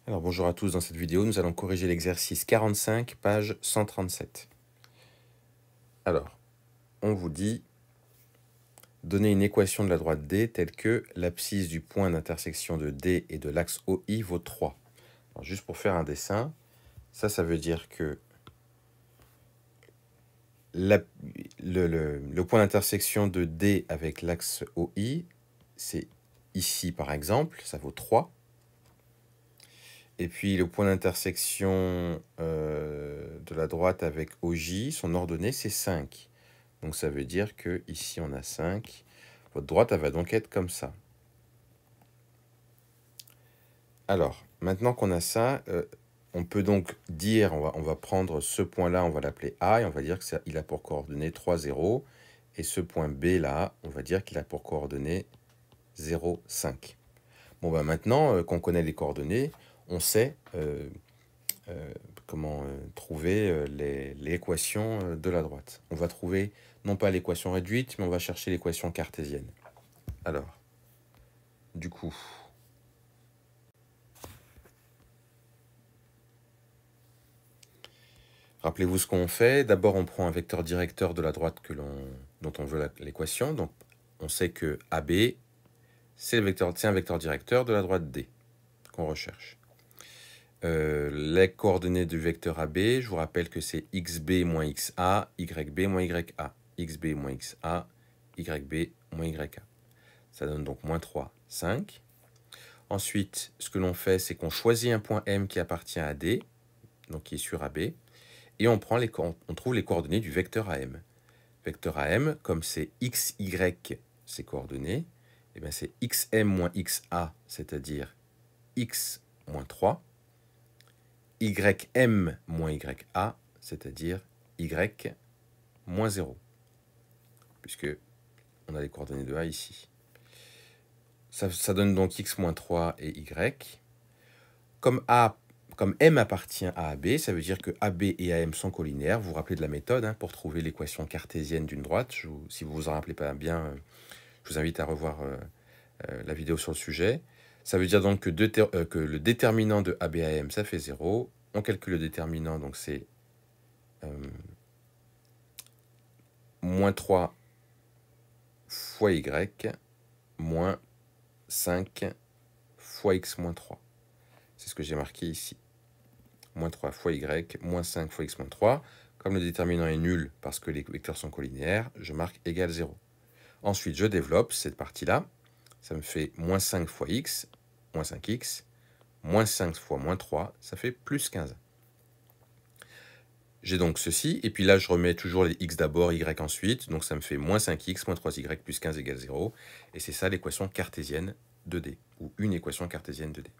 Alors bonjour à tous, dans cette vidéo nous allons corriger l'exercice 45, page 137. Alors, on vous dit, donner une équation de la droite D telle que l'abscisse du point d'intersection de D et de l'axe OI vaut 3. Alors, juste pour faire un dessin, ça veut dire que le point d'intersection de D avec l'axe OI, c'est ici par exemple, ça vaut 3. Et puis le point d'intersection de la droite avec OJ, son ordonnée c'est 5. Donc ça veut dire que ici on a 5. Votre droite elle va donc être comme ça. Alors, maintenant qu'on a ça, on peut donc dire, on va prendre ce point-là, on va l'appeler A, et on va dire qu'il a pour coordonnée 3, 0. Et ce point B là, on va dire qu'il a pour coordonnée 0, 5. Bon, ben maintenant qu'on connaît les coordonnées, on sait comment trouver l'équation de la droite. On va trouver non pas l'équation réduite, mais on va chercher l'équation cartésienne. Alors, du coup, rappelez-vous ce qu'on fait. D'abord, on prend un vecteur directeur de la droite dont on veut l'équation. Donc, on sait que AB, c'est un vecteur directeur de la droite D qu'on recherche. Les coordonnées du vecteur AB, je vous rappelle que c'est xb moins xa, yb moins ya. xb moins xa, yb moins ya. Ça donne donc moins 3, 5. Ensuite, ce que l'on fait, c'est qu'on choisit un point M qui appartient à D, donc qui est sur AB, et on trouve les coordonnées du vecteur AM. Vecteur AM, comme c'est xy, ses coordonnées, et bien c'est xm moins xa, c'est-à-dire x moins 3, ym moins ya, c'est-à-dire y moins 0, puisque on a les coordonnées de A ici. Ça donne donc x moins 3 et y. Comme M appartient à AB, ça veut dire que AB et AM sont collinaires. Vous vous rappelez de la méthode pour trouver l'équation cartésienne d'une droite. Si vous vous en rappelez pas bien, je vous invite à revoir la vidéo sur le sujet. Ça veut dire donc que le déterminant de AB à AM, ça fait 0. On calcule le déterminant, donc c'est moins 3 fois y moins 5 fois x moins 3. C'est ce que j'ai marqué ici. Moins 3 fois y, moins 5 fois x moins 3. Comme le déterminant est nul parce que les vecteurs sont collinaires, je marque égal 0. Ensuite, je développe cette partie-là. Ça me fait moins 5 fois x, moins 5x, moins 5 fois moins 3, ça fait plus 15. J'ai donc ceci, et puis là, je remets toujours les x d'abord, y ensuite. Donc ça me fait moins 5x, moins 3y, plus 15 égale 0. Et c'est ça l'équation cartésienne de D, ou une équation cartésienne de D.